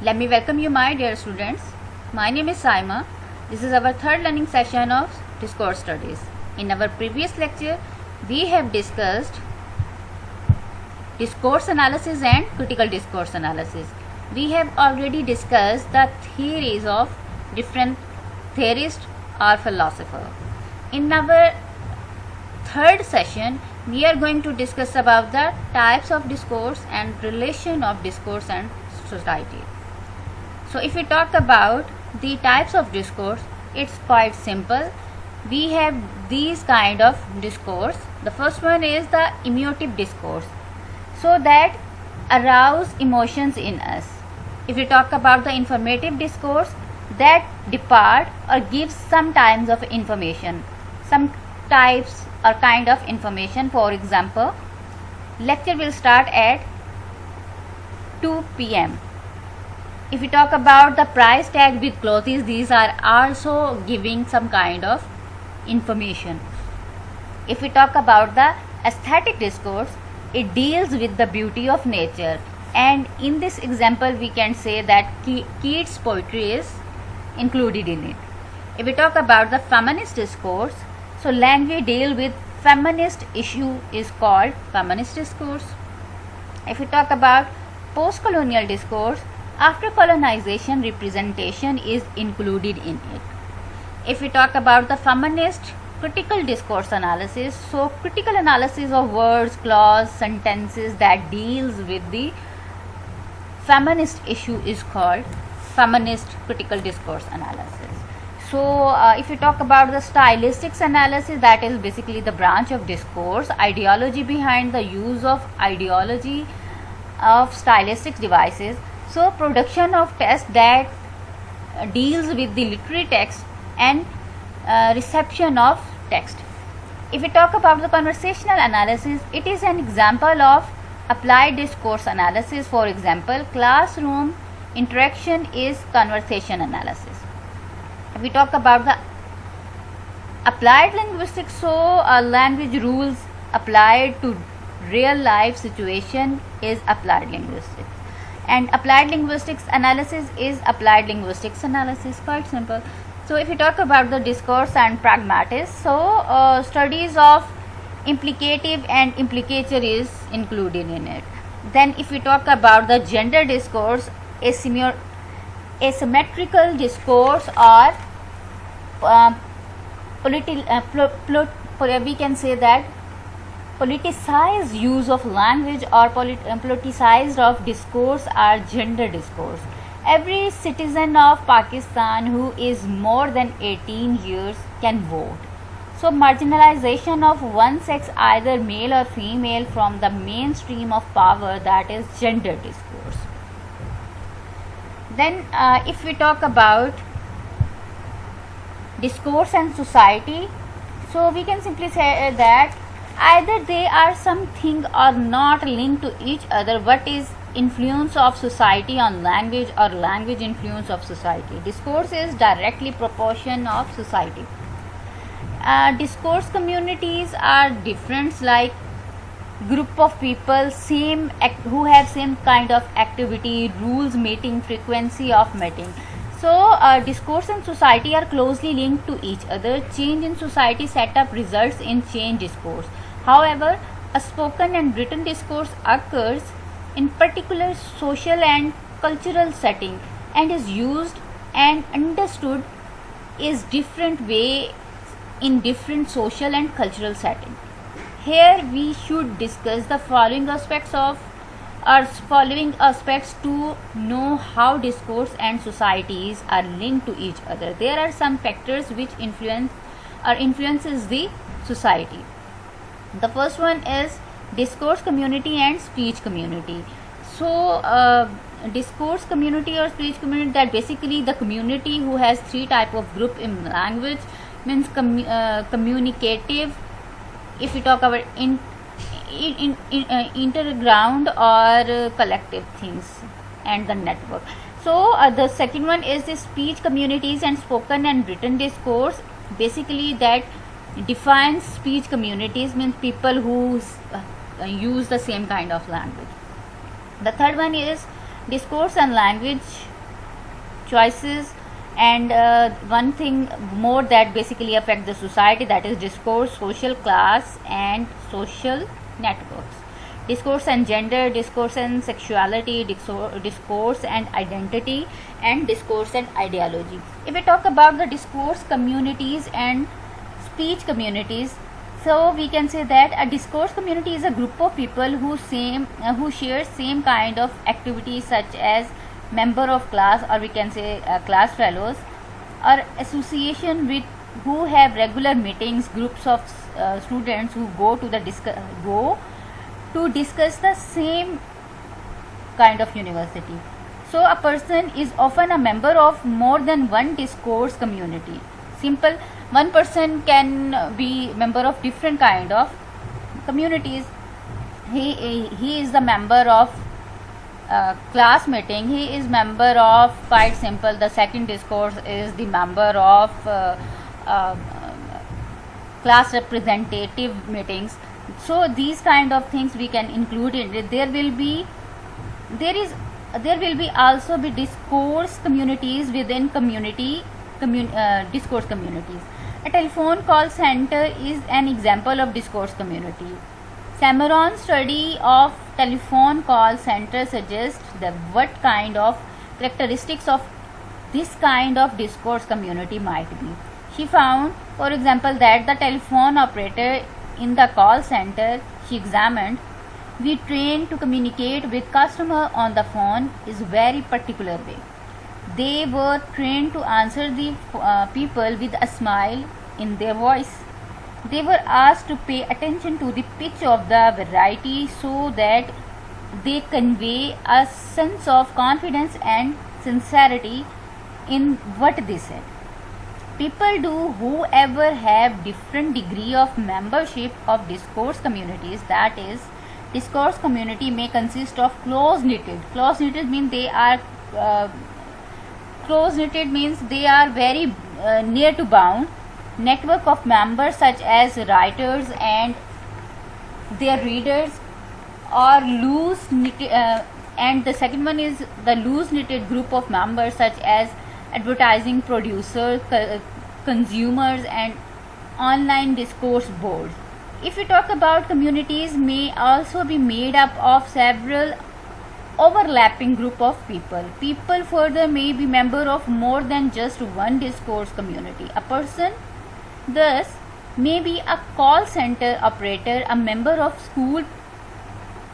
Let me welcome you, my dear students. My name is Saima. This is our third learning session of discourse studies. In our previous lecture, we have discussed discourse analysis and critical discourse analysis. We have already discussed the theories of different theorists or philosophers. In our third session, we are going to discuss about the types of discourse and relation of discourse and society. So if we talk about the types of discourse, it's quite simple. We have these kind of discourse. The first one is the emotive discourse, so that arouse emotions in us. If we talk about the informative discourse, that depart or gives some types of information, some types or kind of information. For example, lecture will start at 2 p.m. If we talk about the price tag with clothes, these are also giving some kind of information. If we talk about the aesthetic discourse, it deals with the beauty of nature, and in this example we can say that Keats' poetry is included in it. If we talk about the feminist discourse, so language deal with feminist issue is called feminist discourse. If we talk about post-colonial discourse, after colonization representation is included in it. If we talk about the feminist critical discourse analysis, so critical analysis of words, clause, sentences that deals with the feminist issue is called feminist critical discourse analysis. So if we talk about the stylistics analysis, that is basically the branch of discourse, ideology behind the use of ideology of stylistic devices. So production of text that deals with the literary text and reception of text. If we talk about the conversational analysis, it is an example of applied discourse analysis. For example, classroom interaction is conversation analysis. If we talk about the applied linguistics, so language rules applied to real life situation is applied linguistics, and applied linguistics analysis is applied linguistics analysis. Quite simple. So if we talk about the discourse and pragmatics, so studies of implicative and implicature is included in it. Then if we talk about the gender discourse, asymmetrical discourse, or we can say that politicized use of language or politicized of discourse are gender discourse. Every citizen of Pakistan who is more than 18 years can vote. So marginalization of one sex, either male or female, from the mainstream of power, that is gender discourse. Then if we talk about discourse and society, so we can simply say that either they are something or not linked to each other. What is influence of society on language, or language influence of society? Discourse is directly proportion of society. Discourse communities are different, like group of people who have same kind of activity, rules, meeting, frequency of meeting. So discourse and society are closely linked to each other. Change in society setup results in change discourse. However, a spoken and written discourse occurs in particular social and cultural setting and is used and understood is different way in different social and cultural setting. Here we should discuss the following aspects to know how discourse and societies are linked to each other. There are some factors which influences the society. The first one is discourse community and speech community. So discourse community or speech community, that basically the community who has three type of group in language, means communicative. If we talk about interground or collective things, and the network. So the second one is the speech communities and spoken and written discourse. Basically that defines speech communities, means people who use the same kind of language. The third one is discourse and language choices, and one thing more that basically affect the society, that is discourse, social class, and social networks. Discourse and gender, discourse and sexuality, discourse and identity, and discourse and ideology. If we talk about the discourse communities and speech communities, so we can say that a discourse community is a group of people who share same kind of activities, such as member of class, or we can say class fellows, or association with who have regular meetings, groups of students who go to discuss the same kind of university. So a person is often a member of more than one discourse community. Simple, one person can be member of different kind of communities. He is the member of class meeting, he is member of, quite simple, the second discourse is the member of class representative meetings. So these kind of things we can include in it. There will be also be discourse communities within discourse communities. A telephone call center is an example of discourse community. Cameron's study of telephone call center suggests that what kind of characteristics of this kind of discourse community might be. She found, for example, that the telephone operator in the call center she examined, we trained to communicate with customer on the phone is very particular way. They were trained to answer the people with a smile in their voice. They were asked to pay attention to the pitch of the variety so that they convey a sense of confidence and sincerity in what they said. People do, whoever have different degree of membership of discourse communities, that is, discourse community may consist of close-knitted means they are close-knitted means they are very near to bound network of members, such as writers and their readers, or loose knitted and the second one is the loose knitted group of members, such as advertising producers, consumers, and online discourse boards. If we talk about communities, may also be made up of several overlapping group of people. People further may be member of more than just one discourse community. A person thus may be a call center operator, a member of school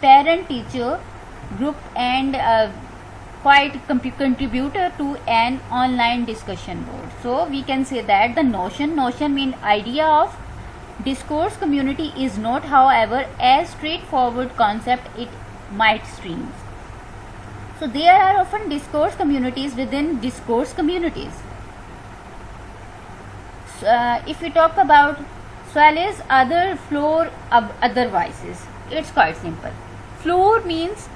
parent teacher group, and quite contributor to an online discussion board. So we can say that the notion mean idea of discourse community is not, however, as straightforward concept it might seem. So there are often discourse communities within discourse communities. If we talk about Swallows other floor otherwises, it's quite simple. Floor means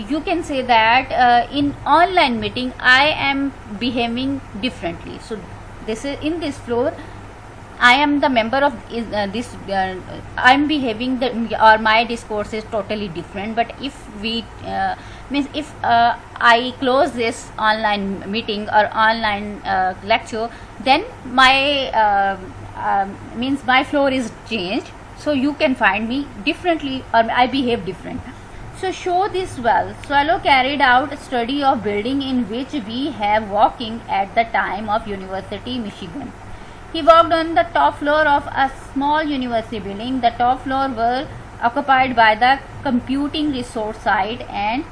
you can say that in online meeting I am behaving differently. So this is in this floor I am the member of this. I am behaving or my discourse is totally different. But if we means if I close this online meeting or online lecture, then my means my floor is changed. So you can find me differently or I behave different. So show this well. Swallow carried out a study of building in which we have walking at the time of University, Michigan. He walked on the top floor of a small university building. The top floor were occupied by the computing resource site and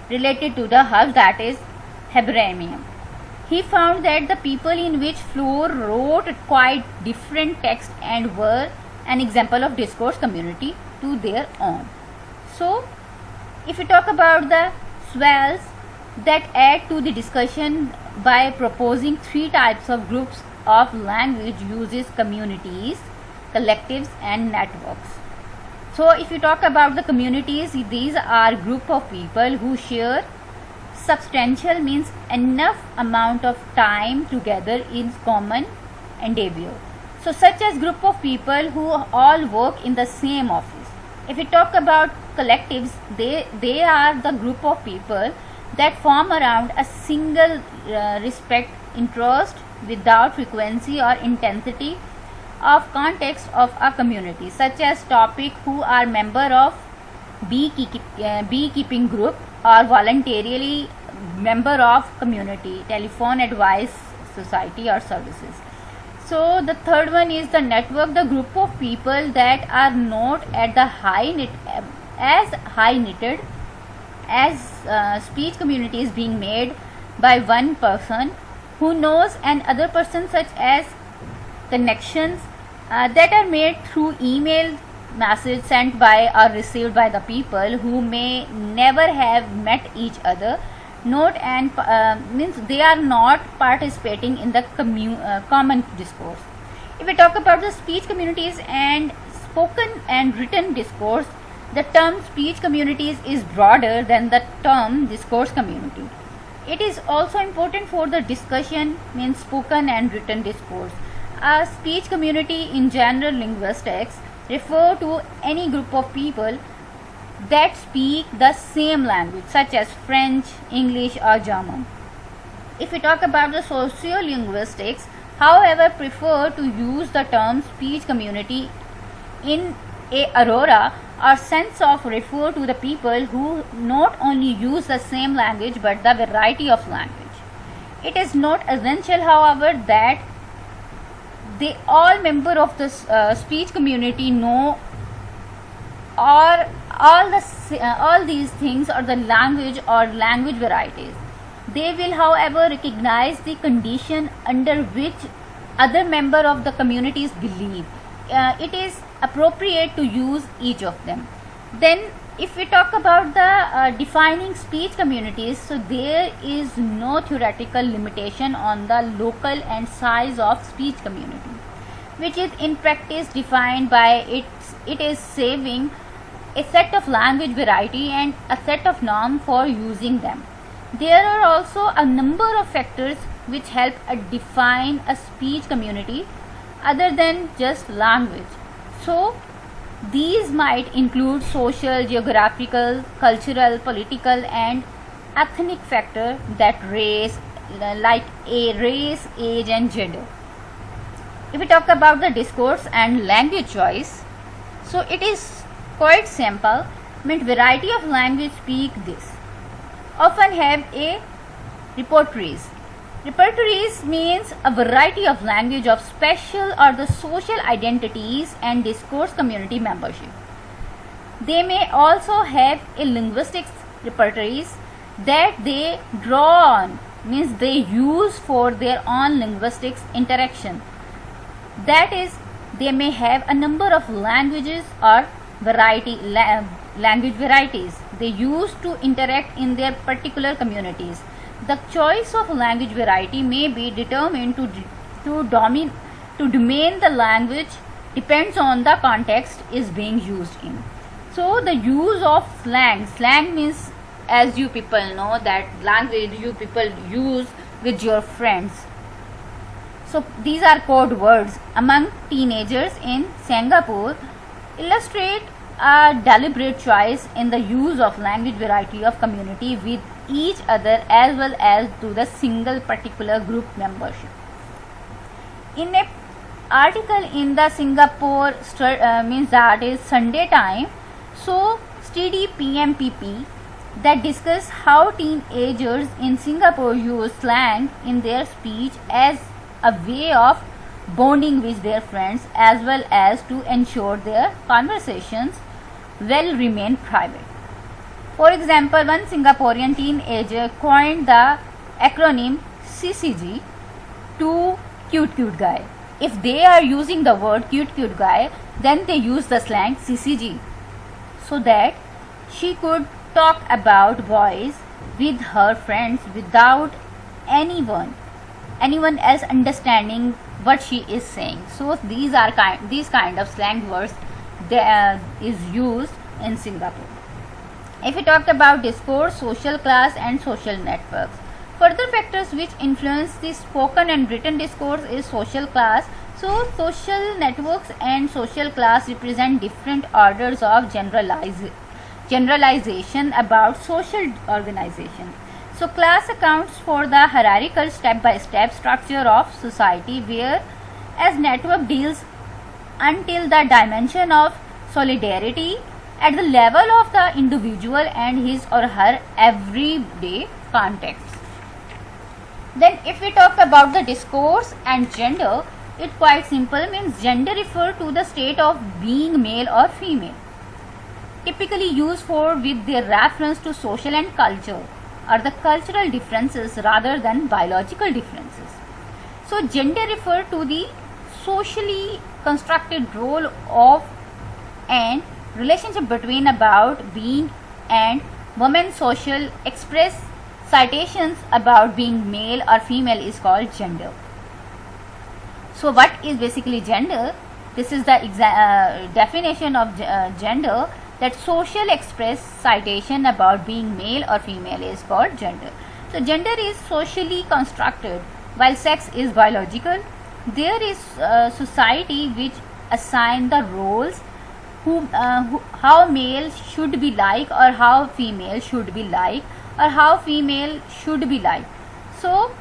related to the hub, that is Hebranium. He found that the people in which floor wrote quite different text and were an example of discourse community to their own. So if we talk about the swells that add to the discussion by proposing three types of groups of language uses: communities, collectives, and networks. So if you talk about the communities, these are group of people who share substantial means enough amount of time together in common endeavor. So such as group of people who all work in the same office. If we talk about collectives, they are the group of people that form around a single respect interest without frequency or intensity of context of a community, such as topic who are member of beekeeping group or voluntarily member of community telephone advice society or services. So the third one is the network, the group of people that are not at the high knitted as speech community is being made by one person who knows another person, such as connections that are made through email message sent by or received by the people who may never have met each other, not and means they are not participating in the common discourse. If we talk about the speech communities and spoken and written discourse, the term speech communities is broader than the term discourse community. It is also important for the discussion means spoken and written discourse. A speech community in general linguistics refer to any group of people that speak the same language, such as French, English or German. If we talk about the sociolinguistics, however, prefer to use the term speech community in a aurora or sense of refer to the people who not only use the same language but the variety of language. It is not essential, however, that they all member of the speech community know or all these things or the language or language varieties. They will, however, recognize the condition under which other member of the communities believe. It is appropriate to use each of them. Then if we talk about the defining speech communities, so there is no theoretical limitation on the local and size of speech community, which is in practice defined by it is saving a set of language variety and a set of norms for using them. There are also a number of factors which help define a speech community other than just language. So these might include social, geographical, cultural, political and ethnic factors that race, like race, age and gender. If we talk about the discourse and language choice, so it is quite simple. Variety of language speak this often have a repertories. Repertories means a variety of language of special or the social identities and discourse community membership. They may also have a linguistics repertories that they draw on, means they use for their own linguistics interaction. That is, they may have a number of languages or language varieties they use to interact in their particular communities. The choice of language variety may be determined to domain the language depends on the context is being used in. So the use of slang means, as you people know, that language you people use with your friends. So these are code words among teenagers in Singapore illustrate a deliberate choice in the use of language variety of community with each other as well as to the single particular group membership. In a article in the Singapore means that is Sunday Time, so study PMPP that discuss how teenagers in Singapore use slang in their speech as a way of bonding with their friends as well as to ensure their conversations will remain private. For example, one Singaporean teenager coined the acronym CCG to cute guy. If they are using the word cute guy, then they use the slang CCG so that she could talk about boys with her friends without anyone else understanding what she is saying. So these kind of slang words is used in Singapore. If we talk about discourse, social class and social networks, further factors which influence the spoken and written discourse is social class. So social networks and social class represent different orders of generalization about social organization. So class accounts for the hierarchical step-by-step structure of society, where as network deals until the dimension of solidarity at the level of the individual and his or her everyday context. Then if we talk about the discourse and gender, it quite simple, means gender refer to the state of being male or female, typically used for with their reference to social and culture or the cultural differences rather than biological differences. So gender refer to the socially constructed role of and relationship between about being and woman. Social express citations about being male or female is called gender. So what is basically gender? This is the definition of gender, that social express citation about being male or female is called gender. So gender is socially constructed while sex is biological. There is society which assign the roles how male should be like or how female should be like or how female should be like. So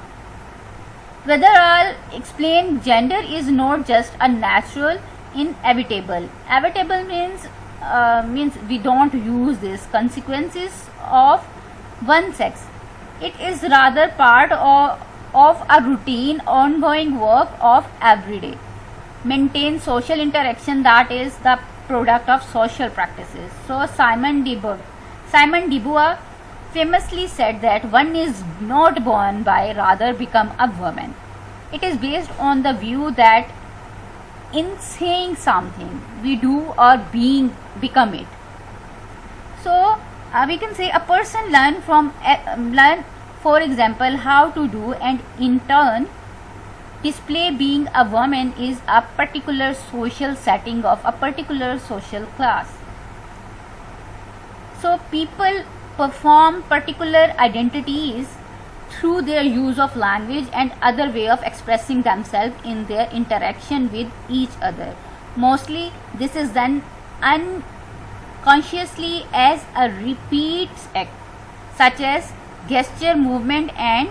whether I'll explain, gender is not just a natural, inevitable. Inevitable means we don't use this consequences of one sex. It is rather part of a routine ongoing work of everyday maintain social interaction that is the product of social practices. So Simon de Beauvoir famously said that one is not born by, rather become a woman. It is based on the view that in saying something we do or become it. So we can say a person learn for example how to do and in turn display being a woman is a particular social setting of a particular social class. So people perform particular identities through their use of language and other way of expressing themselves in their interaction with each other. Mostly this is done unconsciously as a repeat act, such as gesture, movement and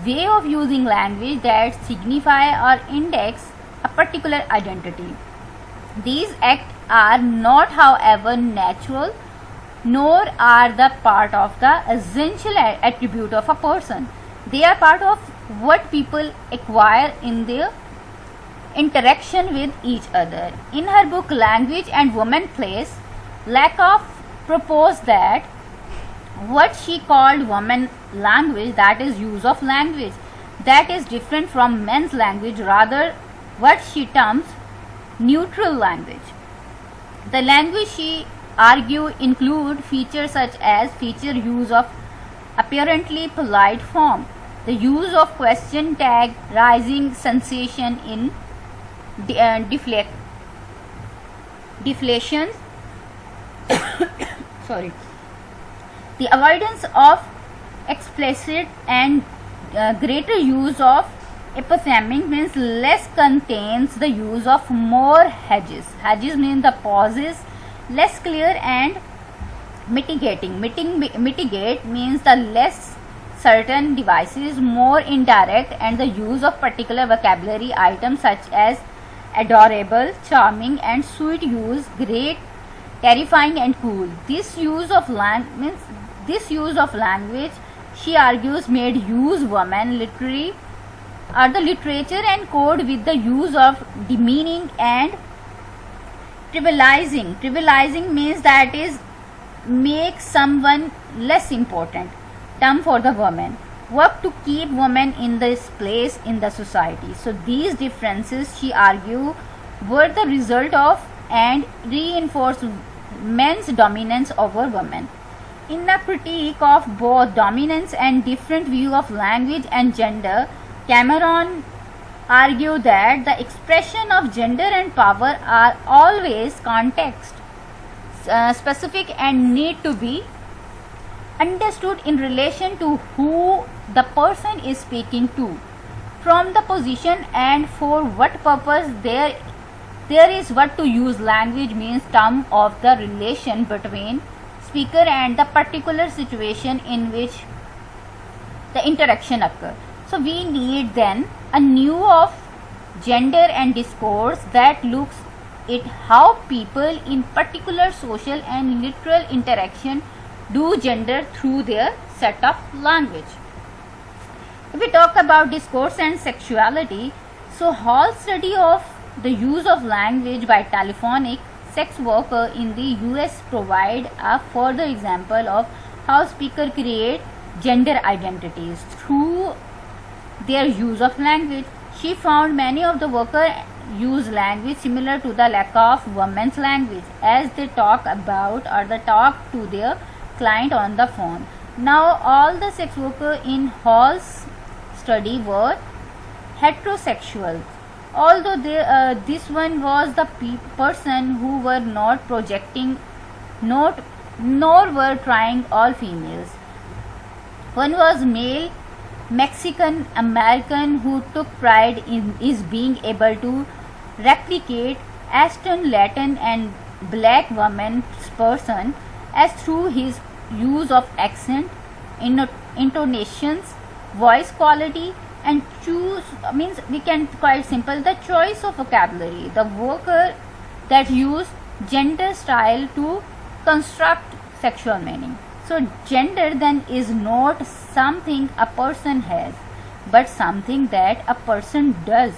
way of using language that signify or index a particular identity. These acts are not, however, natural, nor are the part of the essential attribute of a person. They are part of what people acquire in their interaction with each other. In her book Language and Woman Place, Lakoff proposed that what she called woman language, that is use of language, that is different from men's language, rather what she terms neutral language. The language, she argued, include features such as feature use of apparently polite form, the use of question tag, rising sensation in deflations sorry, the avoidance of explicit and greater use of epithemic, means less contains the use of more hedges. Hedges mean the pauses, less clear and mitigating. Mitigate means the less certain devices, more indirect, and the use of particular vocabulary items such as adorable, charming and sweet use, great, terrifying and cool. This use of language, she argues, made use woman literary or the literature and code with the use of demeaning and trivializing. Trivializing means that is make someone less important term for the woman. Work to keep women in this place in the society. So these differences, she argued, were the result of and reinforced men's dominance over women. In a critique of both dominance and different view of language and gender, Cameron argued that the expression of gender and power are always context specific and need to be understood in relation to who the person is speaking to, from the position and for what purpose there is. What to use language means term of the relation between speaker and the particular situation in which the interaction occur. So we need then a new of gender and discourse that looks at how people in particular social and literal interaction do gender through their set of language. If we talk about discourse and sexuality, so Hall's study of the use of language by telephonic sex worker in the US provide a further example of how speakers create gender identities through their use of language. She found many of the workers use language similar to the lack of women's language as they talk about or they talk to their client on the phone. Now all the sex workers in Hall's study were heterosexual, although this one was the person who were not projecting nor were trying all females. One was male Mexican American who took pride in is being able to replicate Aston Latin and black woman's person as through his use of accent, intonations, voice quality, and choose means we can quite simple the choice of vocabulary. The worker that use gender style to construct sexual meaning. So gender then is not something a person has, but something that a person does.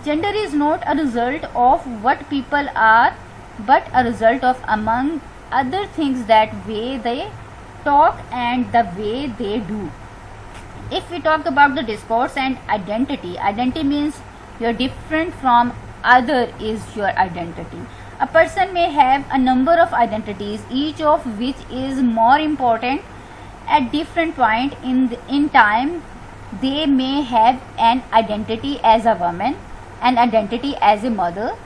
Gender is not a result of what people are, but a result of, among other things, that way they talk and the way they do. If we talk about the discourse and identity, identity means you're different from other is your identity. A person may have a number of identities, each of which is more important at different point in time. They may have an identity as a woman, an identity as a mother,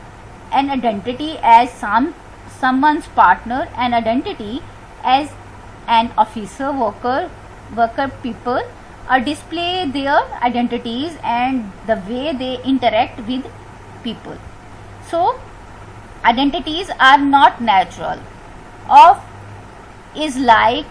an identity as someone's partner, an identity as an officer, worker people, or display their identities and the way they interact with people. So identities are not natural of is like,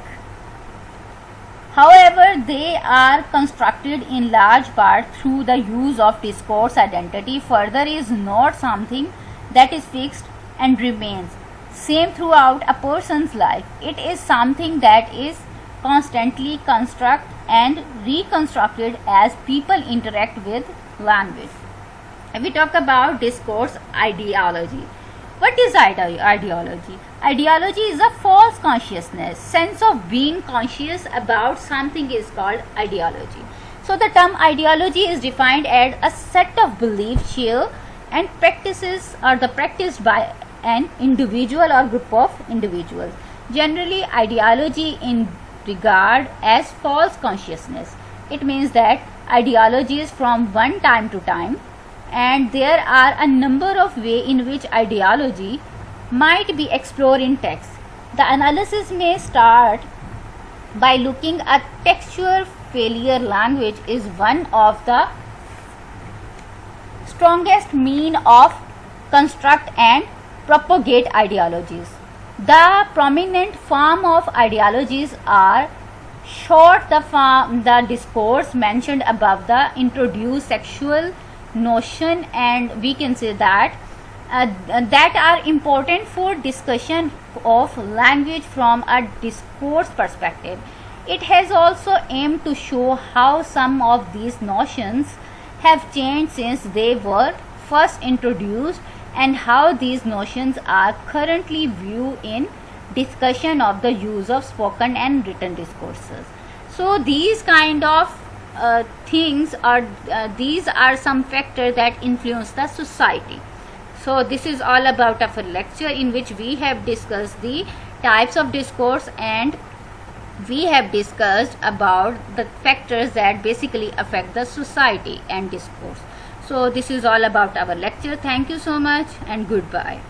however they are constructed in large part through the use of discourse. Identity further is not something that is fixed and remains same throughout a person's life. It is something that is constantly constructed and reconstructed as people interact with language. If we talk about discourse ideology, what is ideology? Ideology is a false consciousness. Sense of being conscious about something is called ideology. So the term ideology is defined as a set of beliefs, shared and practices or the practiced by an individual or group of individuals. Generally, ideology in regard as false consciousness. It means that ideologies from one time to time, and there are a number of ways in which ideology might be explored in text. The analysis may start by looking at textual failure. Language is one of the strongest means of construct and propagate ideologies. The prominent form of ideologies are short the discourse mentioned above, the introduced sexual notion, and we can say that that are important for discussion of language from a discourse perspective. It has also aimed to show how some of these notions have changed since they were first introduced and how these notions are currently viewed in discussion of the use of spoken and written discourses. So these kind of things are these are some factors that influence the society. So this is all about our lecture in which we have discussed the types of discourse and we have discussed about the factors that basically affect the society and discourse. So this is all about our lecture. Thank you so much and goodbye.